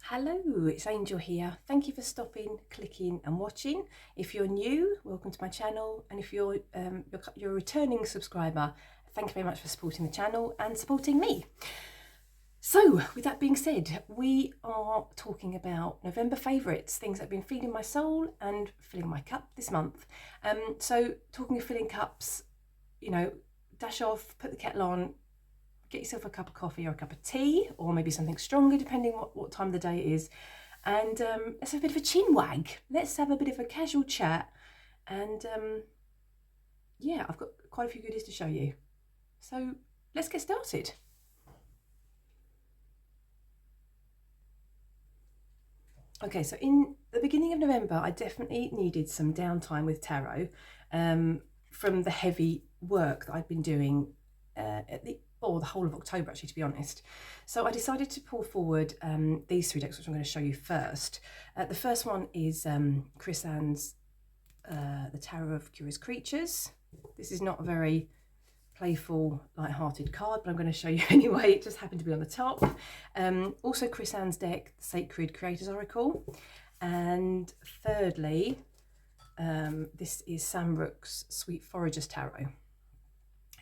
Hello, it's Angel here. Thank you for stopping, clicking and watching. If you're new, welcome to my channel, and if you're a returning subscriber, thank you very much for supporting the channel and supporting me. So with that being said, we are talking about November favourites, things that have been feeding my soul and filling my cup this month. So talking of filling cups, you know, dash off, put the kettle on, get yourself a cup of coffee or a cup of tea, or maybe something stronger depending what time of the day it is, and let's have a bit of a chin wag. Let's have a bit of a casual chat, and yeah, I've got quite a few goodies to show you, so let's get started. Okay, so in the beginning of November I definitely needed some downtime with tarot from the heavy work that I'd been doing the whole of October, actually, to be honest. So I decided to pull forward these three decks, which I'm going to show you first. The first one is Chris Ann's The Tarot of Curious Creatures. This is not a very playful, light-hearted card, but I'm going to show you anyway. It just happened to be on the top. Also Chris Ann's deck, The Sacred Creators Oracle. And thirdly, this is Sam Rooks' Sweet Foragers Tarot,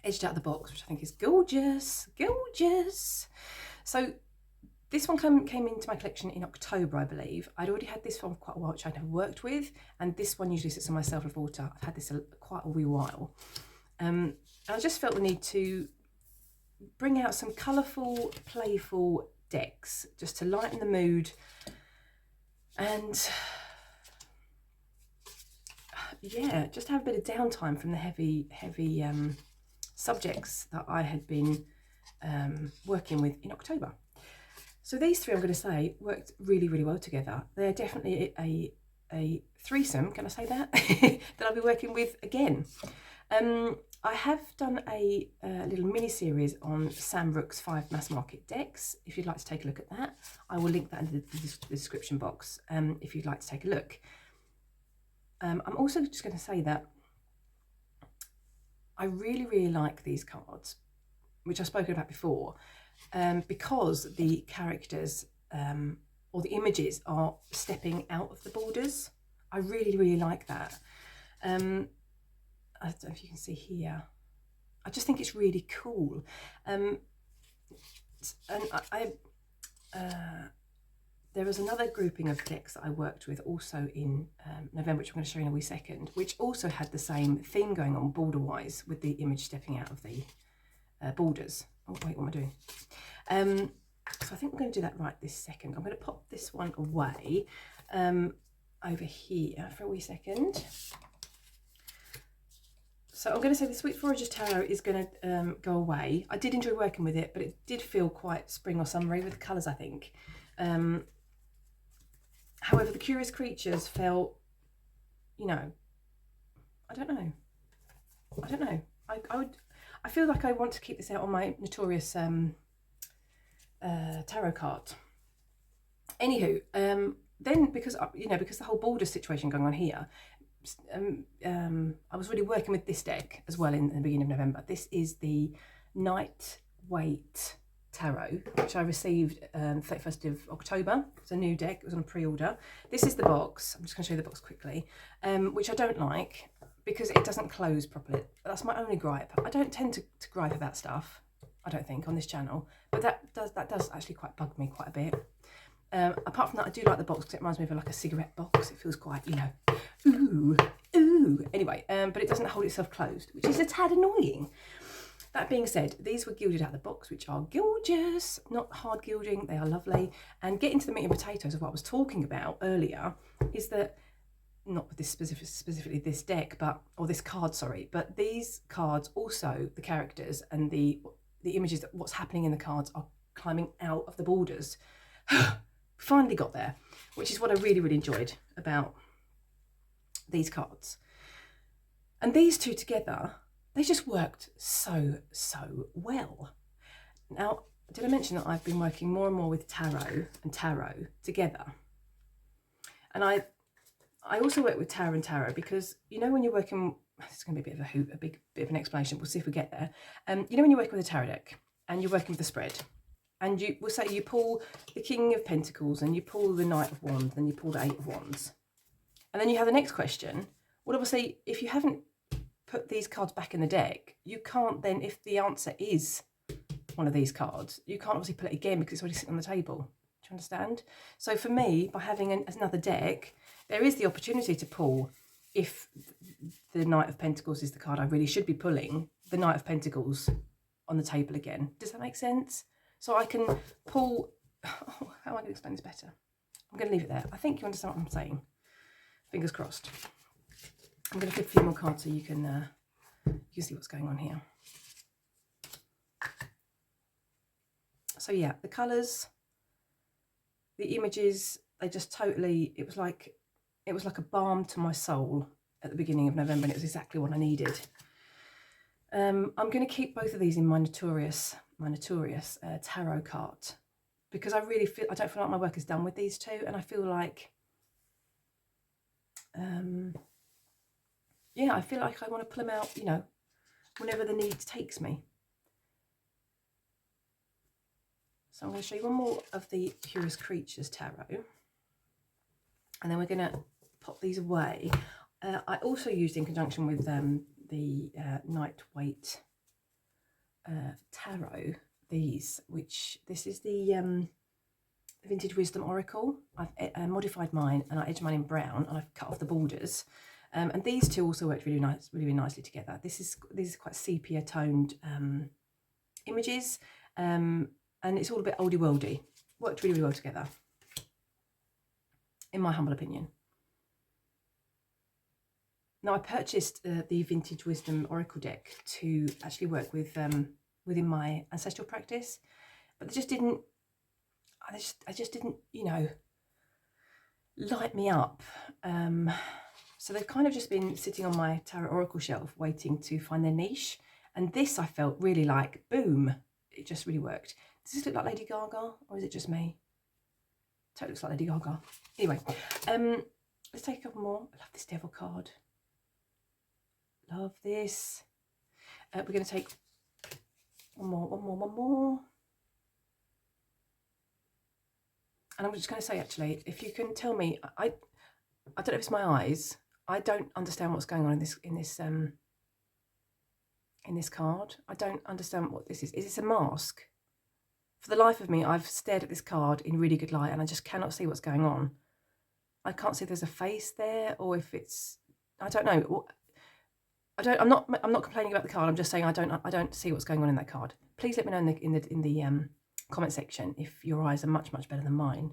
edged out of the box, which I think is gorgeous, gorgeous. So this one came into my collection in October, I believe. I'd already had this one for quite a while, which I'd never worked with, and this one usually sits on my Self-Love Altar. I've had this quite a wee while. And I just felt the need to bring out some colourful, playful decks, just to lighten the mood, and yeah, just have a bit of downtime from the heavy subjects that I had been working with in October. So these three, I'm going to say, worked really, really well together. They're definitely a threesome, can I say that, that I'll be working with again. I have done a little mini-series on Sam Rooks' 5 mass market decks. If you'd like to take a look at that, I will link that in the description box if you'd like to take a look. I'm also just going to say that I really, really like these cards, which I've spoken about before, because the characters or the images are stepping out of the borders. I really, really like that. I don't know if you can see here. I just think it's really cool. And there was another grouping of decks that I worked with also in November, which I'm going to show you in a wee second, which also had the same theme going on border-wise, with the image stepping out of the borders. Oh, wait, what am I doing? So I think we're going to do that right this second. I'm going to pop this one away over here for a wee second. So I'm going to say the Sweet Foragers Tarot is going to go away. I did enjoy working with it, but it did feel quite spring or summery with the colours, I think. However, the Curious Creatures felt, you know, I don't know. I feel like I want to keep this out on my notorious tarot card. Anywho, then because the whole border situation going on here, I was really working with this deck as well in the beginning of November. This is the Night Wait Tarot, which I received 31st of October. It's a new deck. It was on pre-order. This is the box. I'm just going to show you the box quickly, which I don't like because it doesn't close properly. That's my only gripe. I don't tend to gripe about stuff, I don't think, on this channel, but that does actually quite bug me quite a bit. Apart from that, I do like the box because it reminds me of like a cigarette box. It feels quite, you know, ooh. Anyway, but it doesn't hold itself closed, which is a tad annoying. That being said, these were gilded out of the box, which are gorgeous, not hard gilding, they are lovely. And getting to the meat and potatoes of what I was talking about earlier is that, not with this specifically this deck, or this card, sorry, but these cards also, the characters and the images, that what's happening in the cards are climbing out of the borders. Finally got there, which is what I really, really enjoyed about these cards. And these two together, they just worked so well. Now, did I mention that I've been working more and more with tarot and tarot together? And I also work with tarot and tarot because, you know, when you're working, this is going to be a bit of a hoot, a big bit of an explanation. We'll see if we get there. You know, when you're working with a tarot deck and you're working with the spread, and we'll say you pull the King of Pentacles and you pull the Knight of Wands and you pull the Eight of Wands. And then you have the next question. Well, obviously, if you haven't put these cards back in the deck, you can't then, if the answer is one of these cards, you can't obviously pull it again because it's already sitting on the table. Do you understand? So for me, by having another deck, there is the opportunity to pull, if the Knight of Pentacles is the card I really should be pulling, the Knight of Pentacles on the table again. Does that make sense? So I can pull, oh, how am I going to explain this better? I'm going to leave it there. I think you understand what I'm saying. Fingers crossed. I'm going to flip a few more cards so you can see what's going on here. So yeah, the colours, the images, they just totally, it was like a balm to my soul at the beginning of November, and it was exactly what I needed. I'm going to keep both of these in my notorious tarot card, because I don't feel like my work is done with these two, and I feel like yeah, I feel like I want to pull them out, you know, whenever the need takes me. So I'm going to show you one more of the Curious Creatures Tarot, and then we're going to pop these away. I also used, in conjunction with the Night Wait Tarot, this is the Vintage Wisdom Oracle. I've modified mine and I edged mine in brown, and I've cut off the borders. And these two also worked really nicely together. These are quite sepia toned images, and it's all a bit oldie worldy. Worked really well together, in my humble opinion. Now, I purchased the Vintage Wisdom Oracle deck to actually work with within my ancestral practice, but they just didn't. I just didn't, you know, light me up. So they've kind of just been sitting on my tarot oracle shelf, waiting to find their niche. And this, I felt really like, boom, it just really worked. Does this look like Lady Gaga, or is it just me? Totally looks like Lady Gaga. Anyway, let's take a couple more. I love this Devil card. Love this. We're going to take one more. And I'm just going to say, actually, if you can tell me, I don't know if it's my eyes. I don't understand what's going on in this card. I don't understand what this is. Is this a mask? For the life of me, I've stared at this card in really good light, and I just cannot see what's going on. I can't see if there's a face there, or if it's, I don't know. I'm not complaining about the card. I'm just saying I don't see what's going on in that card. Please let me know in the comment section if your eyes are much better than mine.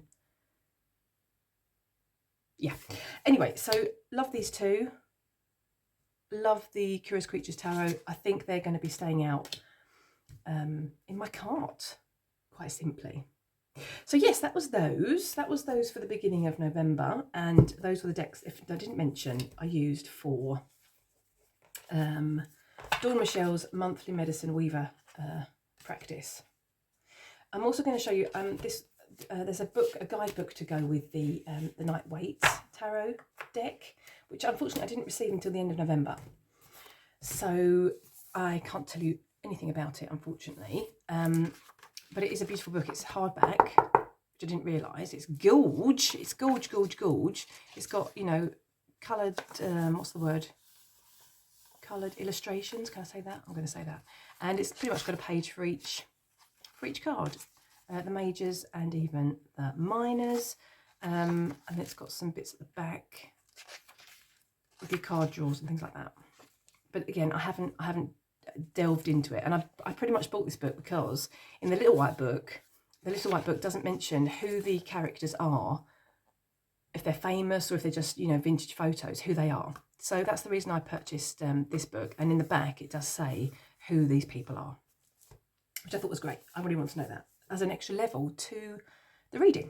Yeah. Anyway, so love these two. Love the Curious Creatures Tarot. I think they're going to be staying out in my cart, quite simply. So yes, that was those. That was those for the beginning of November, and those were the decks, if I didn't mention, I used for Dawn Michelle's monthly medicine weaver practice. I'm also going to show you this. There's a guidebook to go with the Night Wait Tarot deck, which unfortunately I didn't receive until the end of November. So I can't tell you anything about it, unfortunately. But it is a beautiful book. It's hardback, which I didn't realise. It's gorge. It's gorge. It's got, you know, coloured, what's the word? Coloured illustrations. Can I say that? I'm going to say that. And it's pretty much got a page for each card. The majors and even the minors, and it's got some bits at the back with your card drawers and things like that. But again, I haven't delved into it, and I pretty much bought this book because in the Little White Book doesn't mention who the characters are, if they're famous or if they're just, you know, vintage photos, who they are. So that's the reason I purchased this book, and in the back it does say who these people are, which I thought was great. I really want to know that as an extra level to the reading.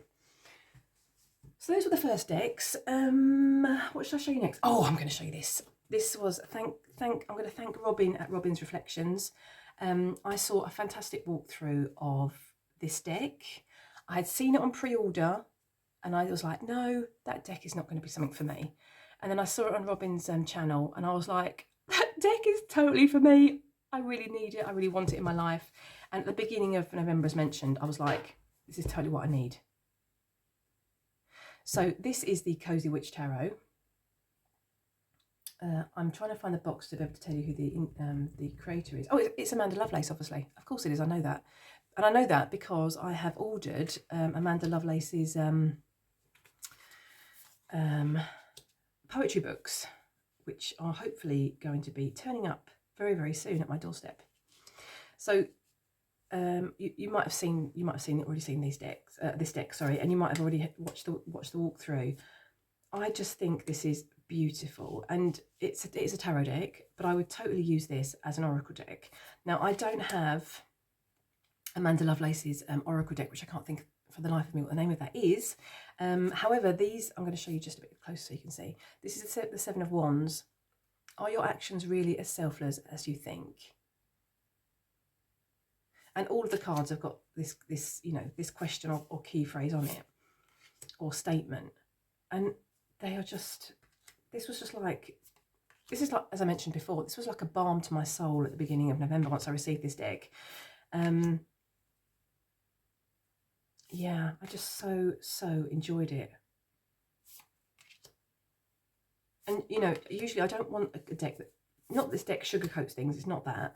So those were the first decks. What should I show you next? Oh, I'm going to show you this. This was I'm going to thank Robyn at Robyn's Reflections. I saw a fantastic walkthrough of this deck. I had seen it on pre-order, and I was like, no, that deck is not going to be something for me. And then I saw it on Robyn's channel, and I was like, that deck is totally for me. I really need it. I really want it in my life. And at the beginning of November, as mentioned, I was like, this is totally what I need. So this is the Cozy Witch Tarot. I'm trying to find the box to be able to tell you who the creator is. Oh, it's Amanda Lovelace, obviously. Of course it is, I know that. And I know that because I have ordered Amanda Lovelace's poetry books, which are hopefully going to be turning up very, very soon at my doorstep. So you might have already seen these decks, this deck, sorry, and you might have already watched the walkthrough. I just think this is beautiful, and it's a tarot deck, but I would totally use this as an oracle deck. Now, I don't have Amanda Lovelace's oracle deck, which I can't think for the life of me what the name of that is. However, these, I'm going to show you just a bit closer so you can see. This is the Seven of Wands. Are your actions really as selfless as you think? And all of the cards have got this you know, this question or key phrase on it, or statement. And they are just, this is like, as I mentioned before, this was like a balm to my soul at the beginning of November once I received this deck. Yeah, I just so enjoyed it. And, you know, usually I don't want a deck that, not this deck sugarcoats things, it's not that.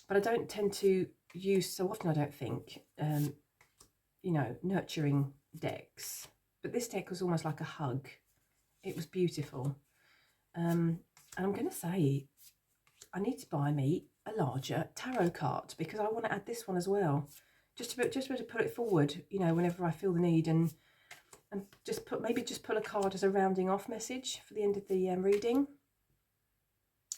But I don't tend to use so often, I don't think, you know, nurturing decks. But this deck was almost like a hug. It was beautiful. And I'm going to say, I need to buy me a larger tarot card because I want to add this one as well. Just to be able to put it forward, you know, whenever I feel the need, and just pull a card as a rounding off message for the end of the reading.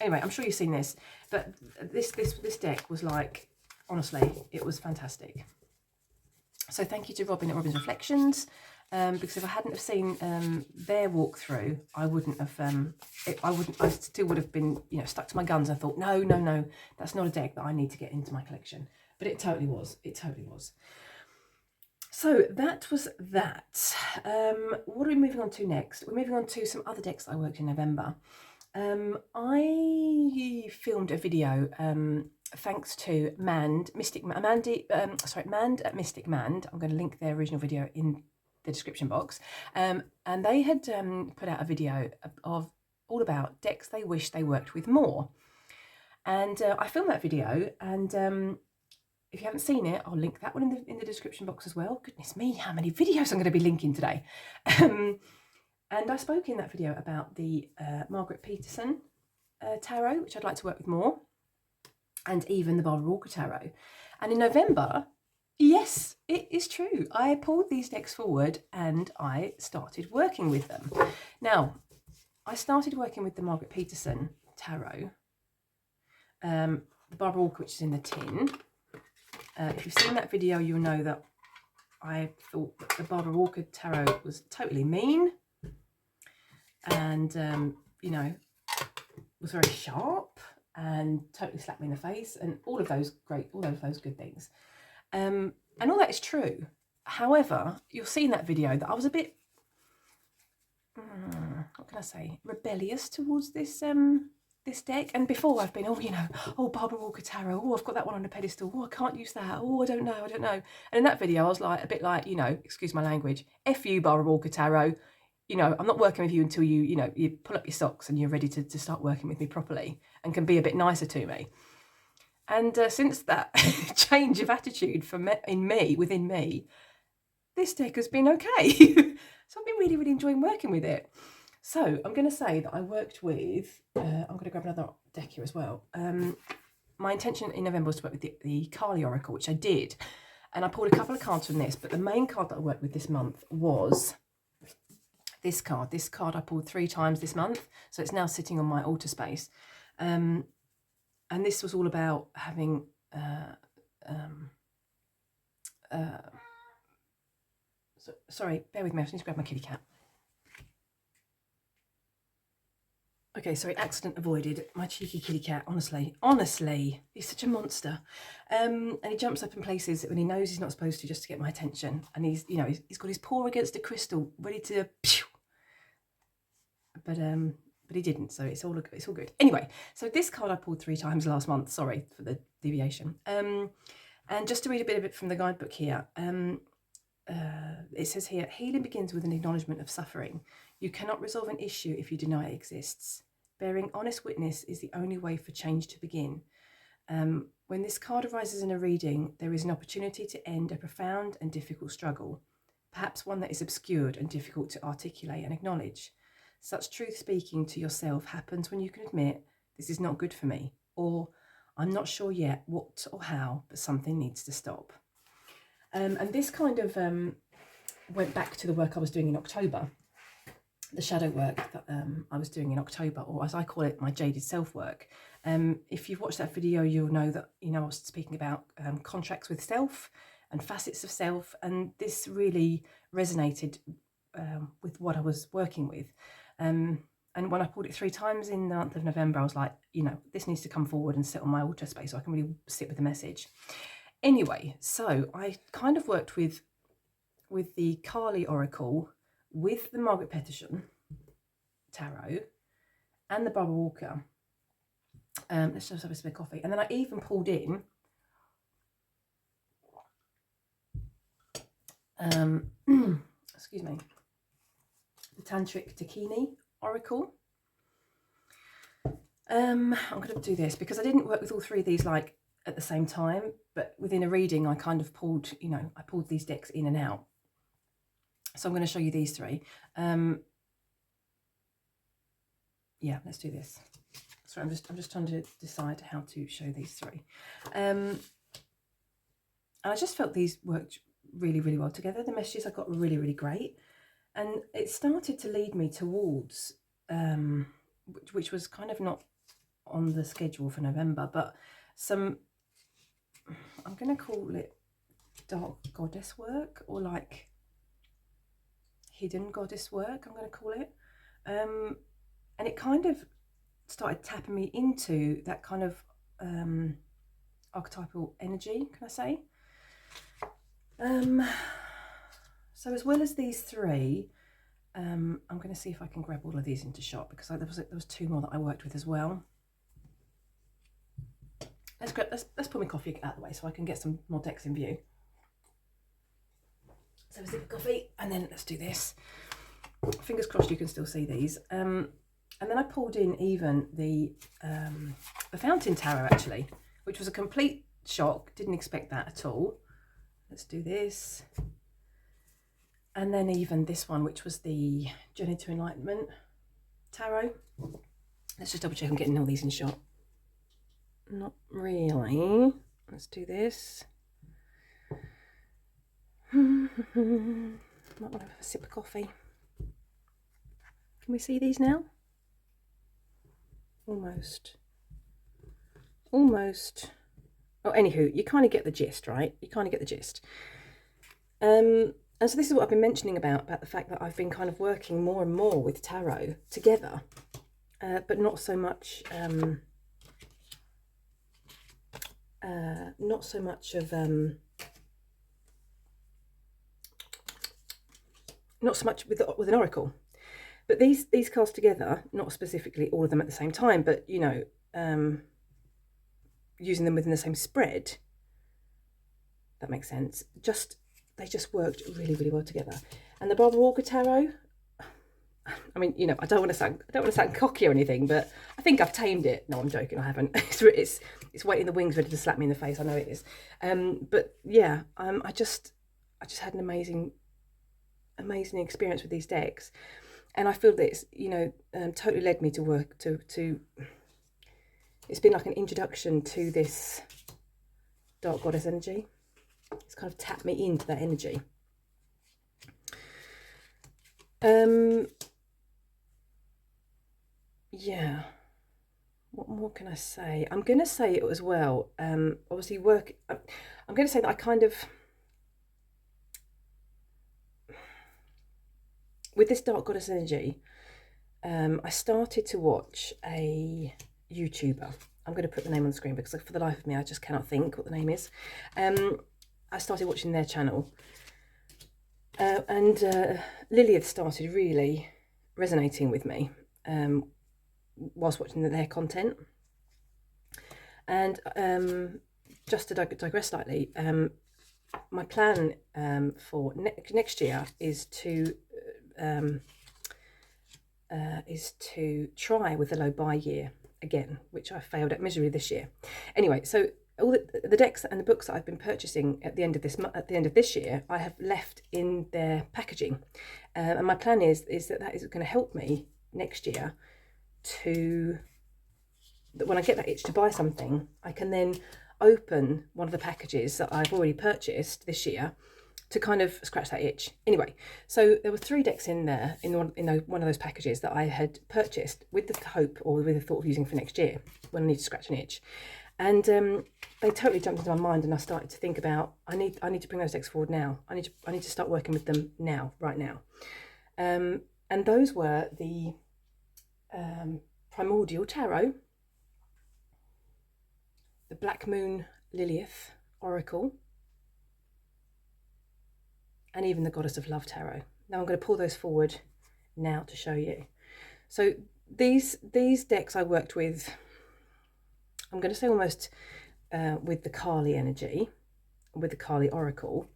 Anyway, I'm sure you've seen this, but this deck was like, honestly, it was fantastic. So thank you to Robyn at Robyn's Reflections, because if I hadn't have seen their walkthrough, I wouldn't have. I still would have been, you know, stuck to my guns. I thought, no, that's not a deck that I need to get into my collection. But it totally was. It totally was. So that was that. What are we moving on to next? We're moving on to some other decks that I worked in November. I filmed a video thanks to Mand at Mystic Mand. I'm going to link their original video in the description box. And they had put out a video of all about decks they wish they worked with more. And I filmed that video, and if you haven't seen it, I'll link that one in the description box as well. Goodness me, how many videos I'm going to be linking today. And I spoke in that video about the Margaret Peterson tarot, which I'd like to work with more, and even the Barbara Walker tarot. And in November, yes, it is true, I pulled these decks forward and I started working with them. Now, I started working with the Margaret Peterson tarot, the Barbara Walker, which is in the tin. If you've seen that video, you'll know that I thought that the Barbara Walker tarot was totally mean, and you know, was very sharp and totally slapped me in the face, and all of those good things, and all that is true. However, you'll see in that video that I was a bit what can I say, rebellious towards this this deck. And before, I've been, oh, Barbara Walker tarot, oh, I've got that one on a pedestal, oh, I can't use that, oh, I don't know. And in that video I was like, a bit like, you know, excuse my language, F you, Barbara Walker tarot, you know, I'm not working with you until you pull up your socks and you're ready to start working with me properly and can be a bit nicer to me. And since that change of attitude within me, this deck has been okay. So I've been really, really enjoying working with it. So I'm going to say that I worked with, I'm going to grab another deck here as well. My intention in November was to work with the Kali Oracle, which I did. And I pulled a couple of cards from this, but the main card that I worked with this month was this card. This card I pulled 3 times this month. So it's now sitting on my altar space. And this was all about having, sorry, bear with me, I just need to grab my kitty cat. Okay, sorry, accident avoided. My cheeky kitty cat, honestly, he's such a monster. And he jumps up in places when he knows he's not supposed to, just to get my attention. And he's got his paw against a crystal, ready to pew. But he didn't, so it's all good. Anyway, so this card I pulled 3 times last month. Sorry for the deviation. And just to read a bit of it from the guidebook here, it says here, healing begins with an acknowledgement of suffering. You cannot resolve an issue if you deny it exists. Bearing honest witness is the only way for change to begin. When this card arises in a reading, there is an opportunity to end a profound and difficult struggle, perhaps one that is obscured and difficult to articulate and acknowledge. Such truth speaking to yourself happens when you can admit, this is not good for me, or I'm not sure yet what or how, but something needs to stop. And this kind of went back to the work I was doing in October, the shadow work that I was doing in October, or as I call it, my jaded self work. If you've watched that video, you'll know that, you know, I was speaking about contracts with self and facets of self, and this really resonated with what I was working with. And when I pulled it 3 times in the month of November, I was like, you know, this needs to come forward and sit on my altar space so I can really sit with the message. Anyway, so I kind of worked with the Kali Oracle, with the Margaret Peterson Tarot, and the Barbara Walker. Let's just have a sip of coffee. And then I even pulled in excuse me, the Tantric Dakini Oracle. I'm going to do this because I didn't work with all 3 of these like at the same time, but within a reading I kind of pulled, you know, I pulled these decks in and out. So I'm going to show you these 3. Yeah, let's do this. Sorry, I'm just trying to decide how to show these 3. And I just felt these worked really, really well together. The messages I got were really, really great. And it started to lead me towards, which was kind of not on the schedule for November, but some, I'm going to call it dark goddess work, or like hidden goddess work, I'm going to call it. And it kind of started tapping me into that kind of archetypal energy, can I say? So as well as these 3, I'm going to see if I can grab all of these into shot, because there was 2 more that I worked with as well. Let's put my coffee out of the way so I can get some more decks in view. So a sip of coffee, and then let's do this. Fingers crossed you can still see these. And then I pulled in even the Fountain Tarot, actually, which was a complete shock. Didn't expect that at all. Let's do this. And then even this one, which was the Journey to Enlightenment Tarot. Let's just double check I'm getting all these in shot. Not really. Let's do this. Might want to have a sip of coffee. Can we see these now? Almost. Almost. Oh, anywho, you kind of get the gist, right? You kind of get the gist. And so this is what I've been mentioning about the fact that I've been kind of working more and more with tarot together, but not so much with an oracle. But these cards together, not specifically all of them at the same time, but you know, using them within the same spread. That makes sense. They just worked really, really well together. And the Barbara Walker Tarot, I mean, you know, I don't want to sound cocky or anything, but I think I've tamed it. No, I'm joking. I haven't. It's waiting in the wings, ready to slap me in the face. I know it is. But yeah, I just had an amazing experience with these decks, and I feel that it's, you know, totally led me to work to. It's been like an introduction to this dark goddess energy. It's kind of tapped me into that energy. Yeah. What more can I say? I'm going to say it as well. Obviously, I'm going to say that I kind of, with this dark goddess energy, I started to watch a YouTuber. I'm going to put the name on the screen because for the life of me, I just cannot think what the name is. I started watching their channel, and Lilith started really resonating with me whilst watching their content. And just to digress slightly, my plan for next year is to try with the low buy year again, which I failed at miserably this year. Anyway, so all the decks and the books that I've been purchasing at the end of this year, I have left in their packaging, and my plan is that is going to help me next year to, that when I get that itch to buy something, I can then open one of the packages that I've already purchased this year to kind of scratch that itch. Anyway, so there were 3 decks in there in one of those packages that I had purchased with the hope or with the thought of using for next year when I need to scratch an itch, and they totally jumped into my mind, and I started to think about I need to bring those decks forward now. I need to start working with them now, right now. And those were the Primordial Tarot, the Black Moon Lilith Oracle, and even the Goddess of Love Tarot. Now I'm going to pull those forward now to show you. So these decks I worked with, I'm going to say almost with the Kali energy, with the Kali Oracle,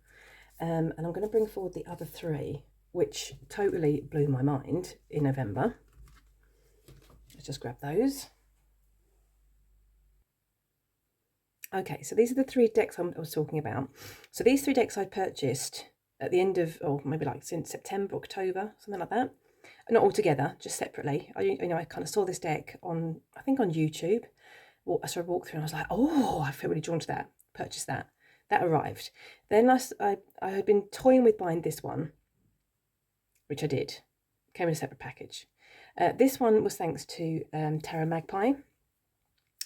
and I'm going to bring forward the other 3, which totally blew my mind in November. Let's just grab those. Okay, so these are the 3 decks I was talking about. So these 3 decks I purchased at the end of, or maybe like since September, October, something like that. Not all together, just separately. I kind of saw this deck on, I think on YouTube. I saw a walkthrough and I was like, oh, I feel really drawn to that. Purchased that. That arrived. Then I had been toying with buying this one, which I did. Came in a separate package. This one was thanks to Tarot Magpie.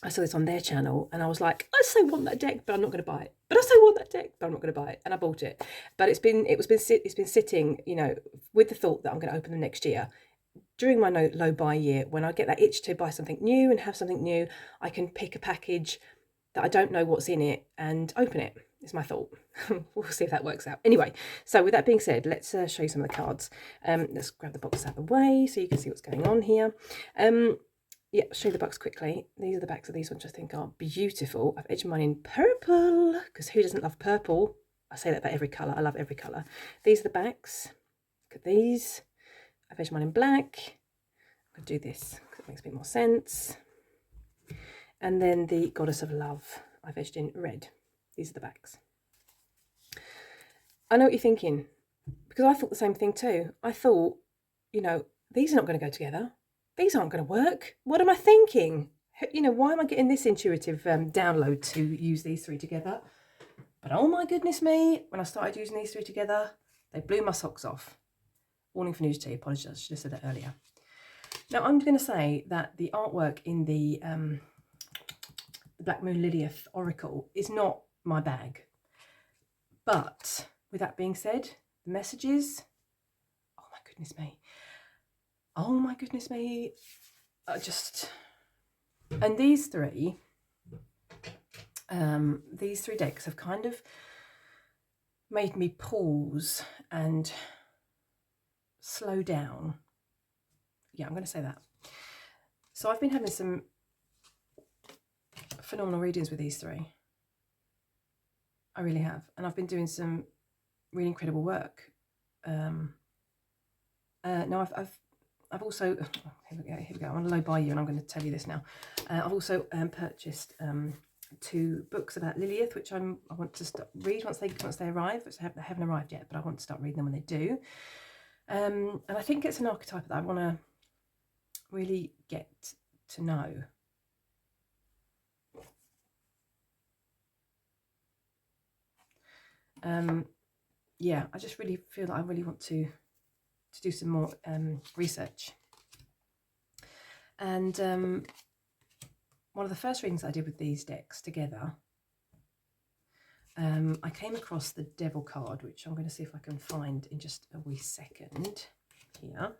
I saw this on their channel and I was like, I so want that deck, but I'm not going to buy it. But I so want that deck, but I'm not going to buy it. And I bought it. But it's been sitting, you know, with the thought that I'm going to open them next year. During my low buy year, when I get that itch to buy something new and have something new, I can pick a package that I don't know what's in it and open it. Is my thought. We'll see if that works out. Anyway, so with that being said, let's show you some of the cards. Let's grab the box out of the way so you can see what's going on here. Yeah, show you the box quickly. These are the backs of these ones, which I think are beautiful. I've edged mine in purple, because who doesn't love purple? I say that about every colour. I love every colour. These are the backs. Look at these. I've edged mine in black. I'm going to do this because it makes a bit more sense. And then the Goddess of Love, I've edged in red. These are the backs. I know what you're thinking, because I thought the same thing too. I thought, you know, these are not going to go together. These aren't going to work. What am I thinking? You know, why am I getting this intuitive download to use these 3 together? But oh my goodness me, when I started using these 3 together, they blew my socks off. Warning for nudity, apologise, I should have said that earlier. Now I'm going to say that the artwork in the Black Moon Lilith Oracle is not my bag. But with that being said, the messages, oh my goodness me. Oh my goodness me, and these 3 decks have kind of made me pause and slow down. Yeah, I'm going to say that. So I've been having some phenomenal readings with these 3. I really have, and I've been doing some really incredible work. Now I've also, here we go, I'm on a low buy year and I'm going to tell you this now. I've also purchased 2 books about Lilith, which I want to read once they arrive, which they haven't arrived yet, but I want to start reading them when they do. And I think it's an archetype that I want to really get to know. Yeah, I just really feel that I really want to do some more research. And one of the first readings I did with these decks together, I came across the Devil card, which I'm going to see if I can find in just a wee second here.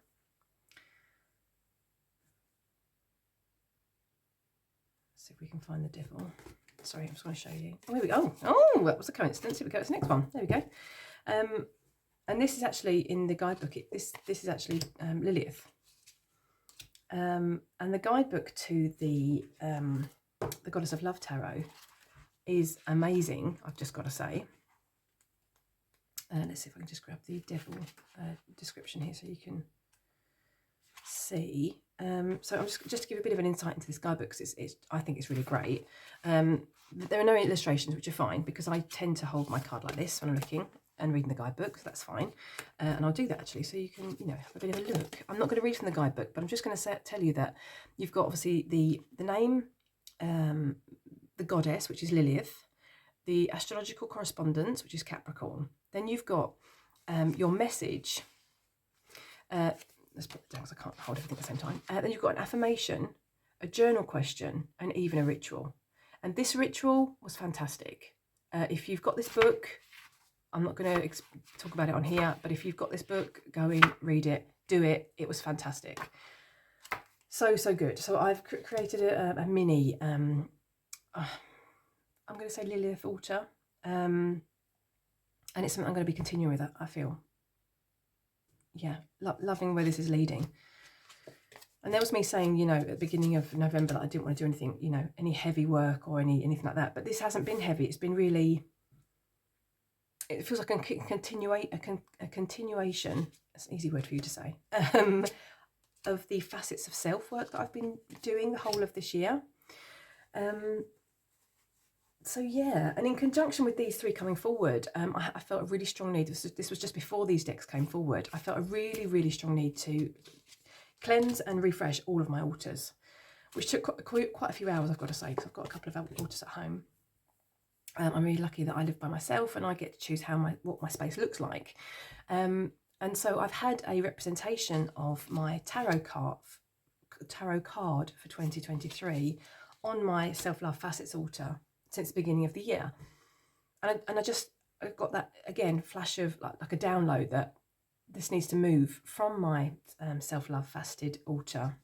See if we can find the Devil. Sorry, I'm just going to show you. Oh, here we go. Oh, that was a coincidence. Here we go. It's the next one. There we go. And this is actually in the guidebook. This is actually Lilith. And the guidebook to the Goddess of Love Tarot is amazing, I've just got to say. Let's see if I can just grab the devil description here so you can see. So I'm just to give a bit of an insight into this guidebook, because I think it's really great. There are no illustrations, which are fine, because I tend to hold my card like this when I'm looking and reading the guidebook, so that's fine. And I'll do that actually, so you can, you know, have a bit of a look. I'm not going to read from the guidebook, but I'm just going to tell you that you've got obviously the name, the goddess, which is Lilith, the astrological correspondence, which is Capricorn. Then you've got your message. Let's put it down because I can't hold everything at the same time. Then you've got an affirmation, a journal question, and even a ritual. And this ritual was fantastic. If you've got this book, I'm not going to talk about it on here, but if you've got this book, go in, read it, do it. It was fantastic. So good. So I've created a mini, I'm going to say Lilith altar. And it's something I'm going to be continuing with, I feel. Yeah, loving where this is leading. And there was me saying, you know, at the beginning of November that I didn't want to do anything, you know, any heavy work or anything like that. But this hasn't been heavy. It's been really, it feels like a continuation, that's an easy word for you to say, of the facets of self-work that I've been doing the whole of this year. So yeah, and in conjunction with these three coming forward, I felt a really strong need. This was just before these decks came forward. I felt a really strong need to cleanse and refresh all of my altars, which took quite a few hours, I've got to say, because I've got a couple of altars at home. I'm really lucky that I live by myself and I get to choose what my space looks like. And so I've had a representation of my tarot card for 2023 on my self-love facets altar since the beginning of the year. And I got that, again, flash of like a download that this needs to move from my self-love faceted altar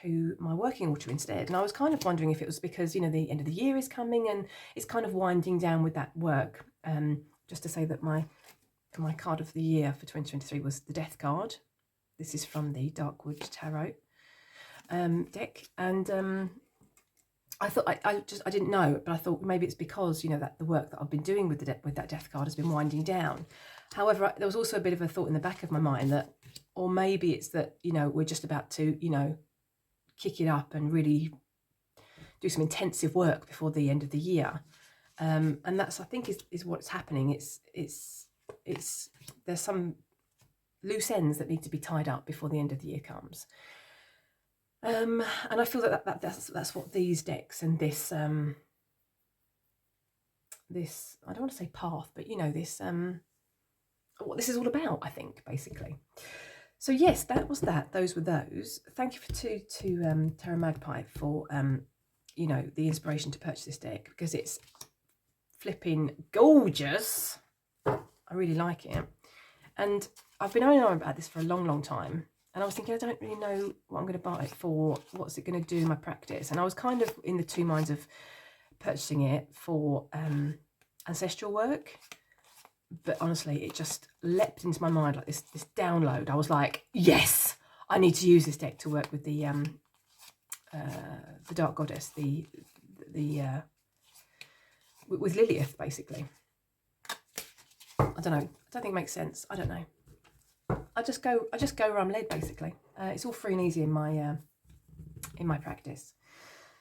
to my working altar instead. And I was kind of wondering if it was because, you know, the end of the year is coming and it's kind of winding down with that work. Just to say that my card of the year for 2023 was the Death card. This is from the Darkwood Tarot deck. And I thought, I didn't know, but I thought maybe it's because, you know, that the work that I've been doing with that Death card has been winding down. However, there was also a bit of a thought in the back of my mind that, or maybe it's that, you know, we're just about to, you know, kick it up and really do some intensive work before the end of the year. And that's, I think, is what's happening. It's there's some loose ends that need to be tied up before the end of the year comes. And I feel that's what these decks and this this, I don't want to say path, but, you know, this what this is all about, I think, basically. So yes, that was that. Those were those. Thank you to Tarot Magpie for you know, the inspiration to purchase this deck, because it's flipping gorgeous. I really like it, and I've been on about this for a long time. And I was thinking, I don't really know what I'm going to buy it for. What's it going to do in my practice? And I was kind of in the two minds of purchasing it for ancestral work. But honestly, it just leapt into my mind like this download. I was like, yes, I need to use this deck to work with the Dark Goddess, with Lilith, basically. I don't know. I don't think it makes sense. I don't know. I just go where I'm led, basically. It's all free and easy in my practice.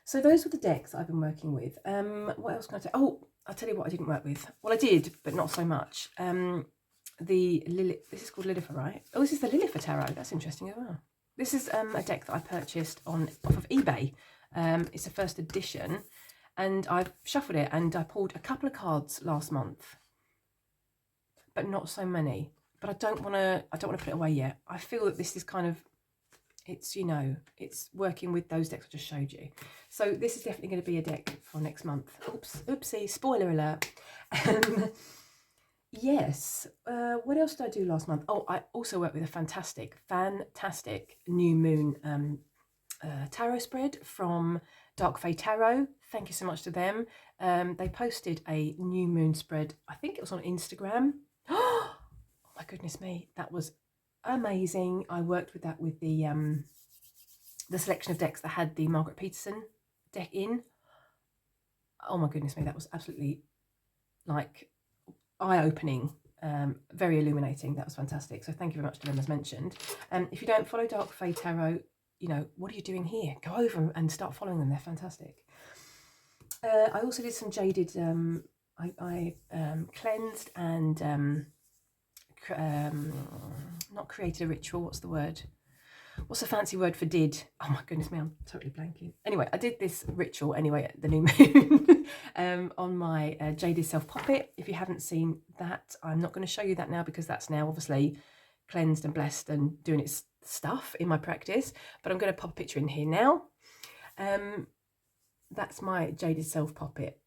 So those were the decks that I've been working with. What else can I tell? Oh, I'll tell you what I didn't work with. Well, I did, but not so much. This is called Lilith, right? Oh, this is the Lilith Tarot. That's interesting as well. This is a deck that I purchased off of eBay. It's a first edition, and I've shuffled it, and I pulled a couple of cards last month, but not so many. But I don't want to put it away yet. I feel that this is kind of, it's, you know, it's working with those decks I just showed you. So this is definitely going to be a deck for next month. Oopsie, spoiler alert. Yes. What else did I do last month? Oh, I also worked with a fantastic new moon tarot spread from Fae Tarot. Thank you so much to them. They posted a new moon spread. I think it was on Instagram. Oh my goodness me, that was amazing. I worked with that with the selection of decks that had the Margaret Peterson deck in. Oh my goodness me, that was absolutely like eye-opening, very illuminating. That was fantastic. So thank you very much to them, as mentioned. If you don't follow Dark Fae Tarot, you know, what are you doing here? Go over and start following them. They're fantastic. I also did some jaded, I cleansed and not created a ritual, what's the word? What's the fancy word for did? Oh my goodness me, I'm totally blanking. Anyway, I did this ritual anyway at the new moon on my Jaded Self Poppet. If you haven't seen that, I'm not going to show you that now because that's now obviously cleansed and blessed and doing its stuff in my practice. But I'm going to pop a picture in here now. That's my Jaded Self Poppet,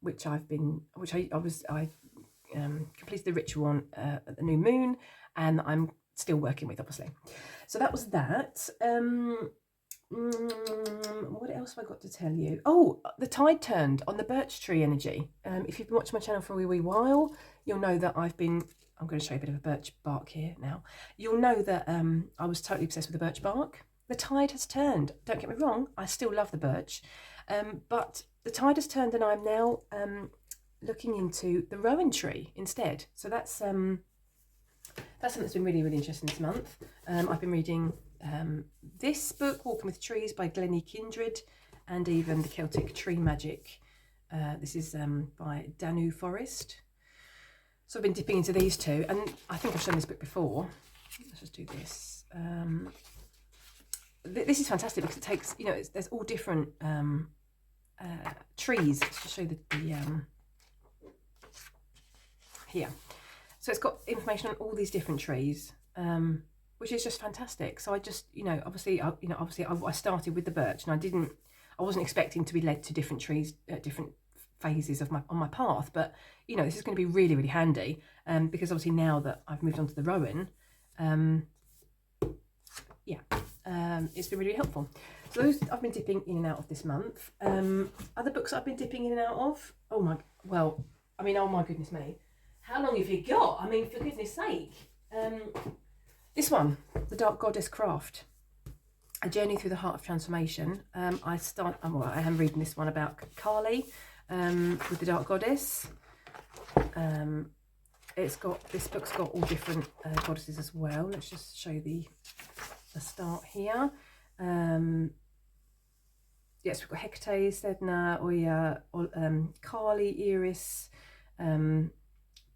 which I completed the ritual on at the new moon, and I'm still working with, obviously. So that was that. What else have I got to tell you? Oh, the tide turned on the birch tree energy. If you've been watching my channel for a wee while, you'll know that I'm going to show you a bit of a birch bark here now. You'll know that I was totally obsessed with the birch bark. The tide has turned. Don't get me wrong, I still love the birch, but the tide has turned, and I'm now looking into the rowan tree instead. So that's something that's been really, really interesting this month. I've been reading this book, Walking with Trees by Glennie Kindred, and even the Celtic Tree Magic. This is by Danu Forest. So I've been dipping into these two, and I think I've shown this book before. Let's just do this. This is fantastic because it takes, you know, there's all different trees. Let's just show you the here. So it's got information on all these different trees, which is just fantastic. So I just, you know, obviously I started with the birch, and I wasn't expecting to be led to different trees at different phases of on my path. But you know, this is going to be really, really handy because obviously now that I've moved on to the rowan, it's been really helpful. So those I've been dipping in and out of this month. Other books I've been dipping in and out of. Oh my goodness me. How long have you got? I mean, for goodness sake. This one, The Dark Goddess Craft, A Journey Through the Heart of Transformation. I am reading this one about Kali with the Dark Goddess. This book's got all different goddesses as well. Let's just show you the start here. Yes, we've got Hecate, Sedna, Oya, Kali, Iris,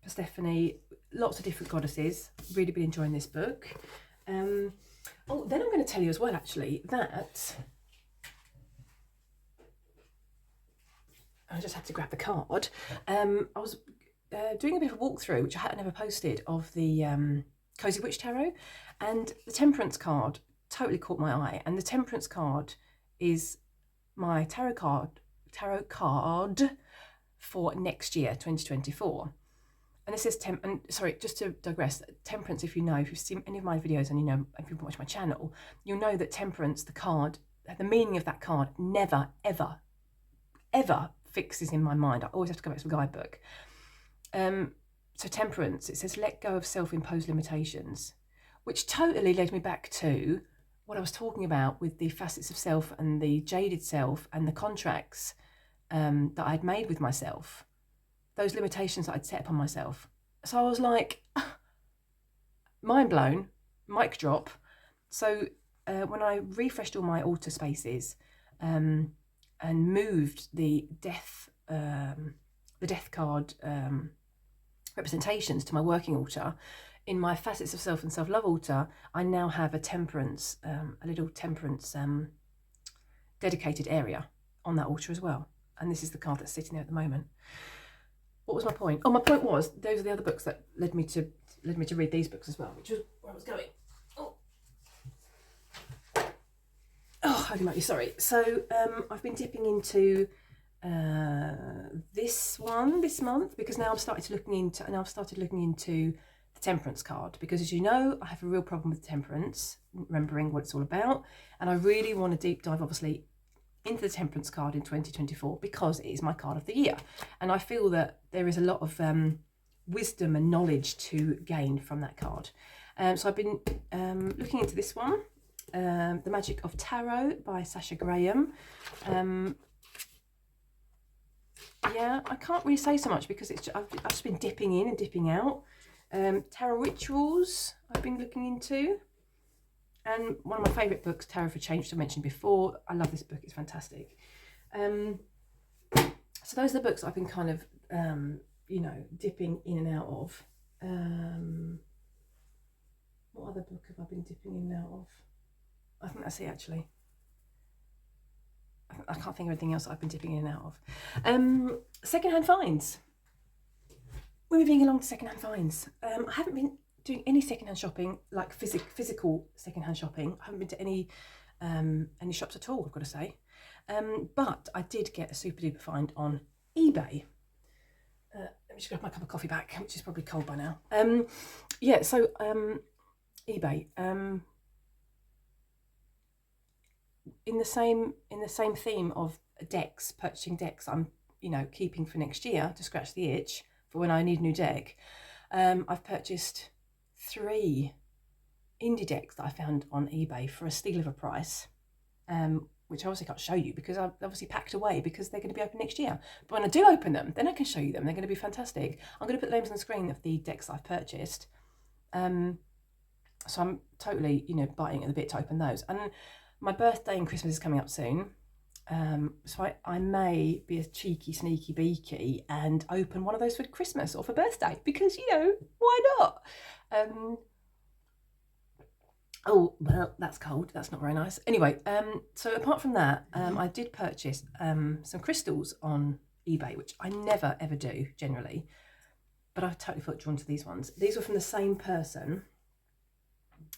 Persephone, lots of different goddesses. Really been enjoying this book. Then I'm going to tell you as well, actually, that I just had to grab the card. I was doing a bit of a walkthrough, which I had never posted, of the Cozy Witch Tarot, and the Temperance card totally caught my eye. And the Temperance card is my tarot card for next year, 2024. And this is sorry, just to digress, Temperance, if you've seen any of my videos and you know, if you've watched my channel, you'll know that Temperance, the card, the meaning of that card never, ever, ever fixes in my mind. I always have to go back to the guidebook. So Temperance, it says, let go of self-imposed limitations, which totally led me back to what I was talking about with the facets of self and the jaded self and the contracts that I'd made with myself. Those limitations that I'd set upon myself. So I was like, mind blown, mic drop. So when I refreshed all my altar spaces and moved the death card representations to my working altar, in my facets of self and self-love altar, I now have a temperance, a little temperance dedicated area on that altar as well. And this is the card that's sitting there at the moment. What was my point? Oh, my point was those are the other books that led me to read these books as well, which was where I was going. Holy moly, sorry. So I've been dipping into this one this month because now I've started looking into the Temperance card, because as you know, I have a real problem with Temperance, remembering what it's all about, and I really want to deep dive, obviously, into the Temperance card in 2024 because it is my card of the year, and I feel that there is a lot of wisdom and knowledge to gain from that card. So I've been looking into this one, The Magic of Tarot by Sasha Graham. Yeah, I can't really say so much because I've just been dipping in and dipping out. Tarot Rituals I've been looking into. And one of my favourite books, Tarot for Change, which I mentioned before. I love this book, it's fantastic. So those are the books I've been kind of, you know, dipping in and out of. What other book have I been dipping in and out of? I think that's it, actually. I can't think of anything else I've been dipping in and out of. Secondhand finds. We're moving along to secondhand finds. I haven't been doing any secondhand shopping, like physical secondhand shopping. I haven't been to any shops at all, I've got to say. But I did get a super duper find on eBay. Let me just grab my cup of coffee back, which is probably cold by now. Yeah, so eBay. In the same theme of decks, purchasing decks, I'm, you know, keeping for next year to scratch the itch for when I need a new deck. I've purchased 3 indie decks that I found on eBay for a steal of a price, which I obviously can't show you because I've obviously packed away because they're going to be open next year. But when I do open them, then I can show you them. They're going to be fantastic. I'm going to put the names on the screen of the decks that I've purchased. So I'm totally, you know, biting at the bit to open those. And my birthday and Christmas is coming up soon. So I may be a cheeky, sneaky beaky and open one of those for Christmas or for birthday because, you know, why not? Oh, well, that's cold. That's not very nice. Anyway, so apart from that, I did purchase some crystals on eBay, which I never, ever do generally. But I totally felt drawn to these ones. These were from the same person.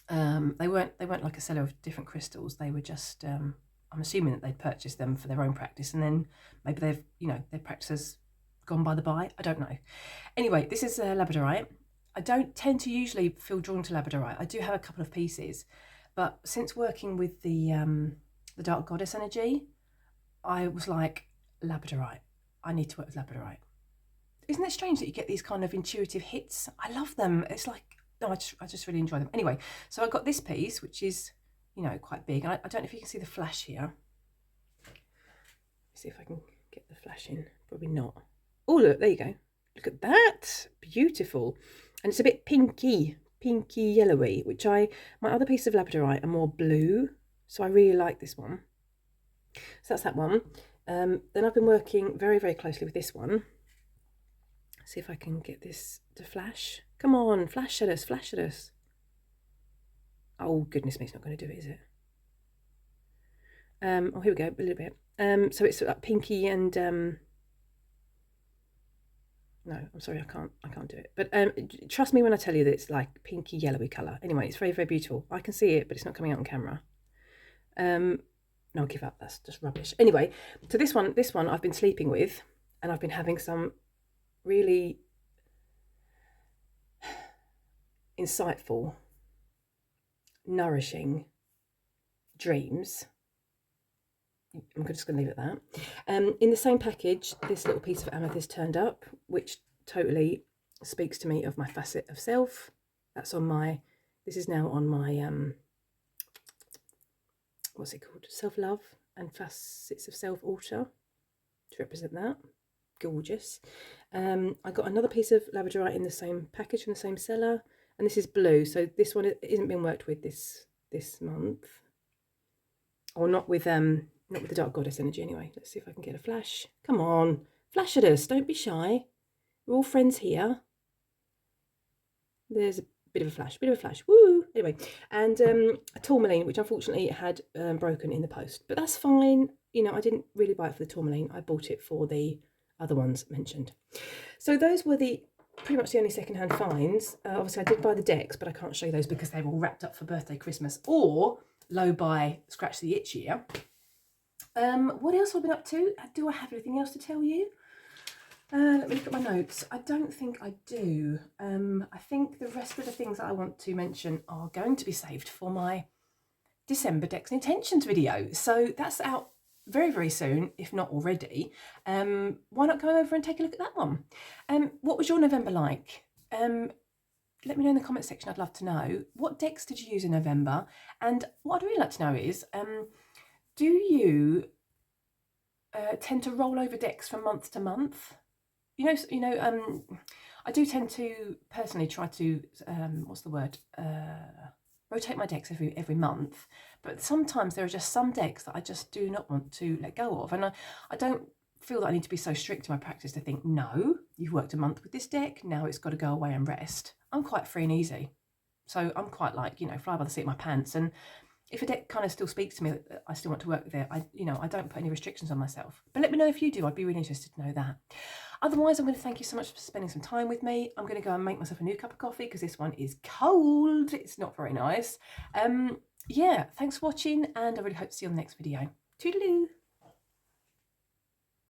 They weren't like a seller of different crystals. They were just, I'm assuming that they'd purchased them for their own practice, and then maybe they've, you know, their practice has gone by the by. I don't know. Anyway, this is labradorite. I don't tend to usually feel drawn to labradorite. I do have a couple of pieces, but since working with the Dark Goddess energy, I was like, labradorite. I need to work with labradorite. Isn't it strange that you get these kind of intuitive hits? I love them. It's like, no, I just really enjoy them. Anyway, so I got this piece, which is, you know, quite big. And I don't know if you can see the flash here. Let's see if I can get the flash in. Probably not. Oh, look, there you go. Look at that. Beautiful. And it's a bit pinky yellowy, which my other piece of labradorite are more blue. So I really like this one. So that's that one. Then I've been working very, very closely with this one. See if I can get this to flash. Come on, flash at us, flash at us. Oh, goodness me, it's not going to do it, is it? Oh, here we go, a little bit. So it's like pinky and... No, I'm sorry, I can't do it. But trust me when I tell you that it's like pinky yellowy colour. Anyway, it's very, very beautiful. I can see it, but it's not coming out on camera. No, I'll give up. That's just rubbish. Anyway, so this one I've been sleeping with, and I've been having some really insightful, nourishing dreams. I'm just going to leave it at that. In the same package, this little piece of amethyst turned up, which totally speaks to me of my facet of self. That's on my, this is now on my, what's it called? Self-love and facets of self altar to represent that. Gorgeous. I got another piece of labradorite in the same package from the same seller, and this is blue. So this one isn't been worked with this month, or not with the Dark Goddess energy anyway. Let's see if I can get a flash. Come on, flash at us. Don't be shy. We're all friends here. There's a bit of a flash. Woo! Anyway, and a tourmaline, which unfortunately had broken in the post, but that's fine. You know, I didn't really buy it for the tourmaline. I bought it for the other ones mentioned. So those were pretty much the only secondhand finds. Obviously, I did buy the decks, but I can't show you those because they're all wrapped up for birthday, Christmas, or low buy, scratch the itch year. What else have I been up to? Do I have anything else to tell you? Let me look at my notes. I don't think I do. I think the rest of the things that I want to mention are going to be saved for my December Decks and Intentions video. So that's out very, very soon, if not already. Why not go over and take a look at that one? What was your November like? let me know in the comment section. I'd love to know, what decks did you use in November? And what I'd really like to know is, do you tend to roll over decks from month to month? I do tend to personally try to what's the word? Rotate my decks every month, but sometimes there are just some decks that I just do not want to let go of, and I don't feel that I need to be so strict in my practice to think, no, you've worked a month with this deck, now it's got to go away and rest. I'm quite free and easy, so I'm quite like, fly by the seat of my pants. And if a deck kind of still speaks to me, I still want to work with it, I don't put any restrictions on myself. But let me know if you do. I'd be really interested to know that. Otherwise, I'm going to thank you so much for spending some time with me. I'm going to go and make myself a new cup of coffee because this one is cold. It's not very nice. Yeah, thanks for watching, and I really hope to see you on the next video. Toodaloo!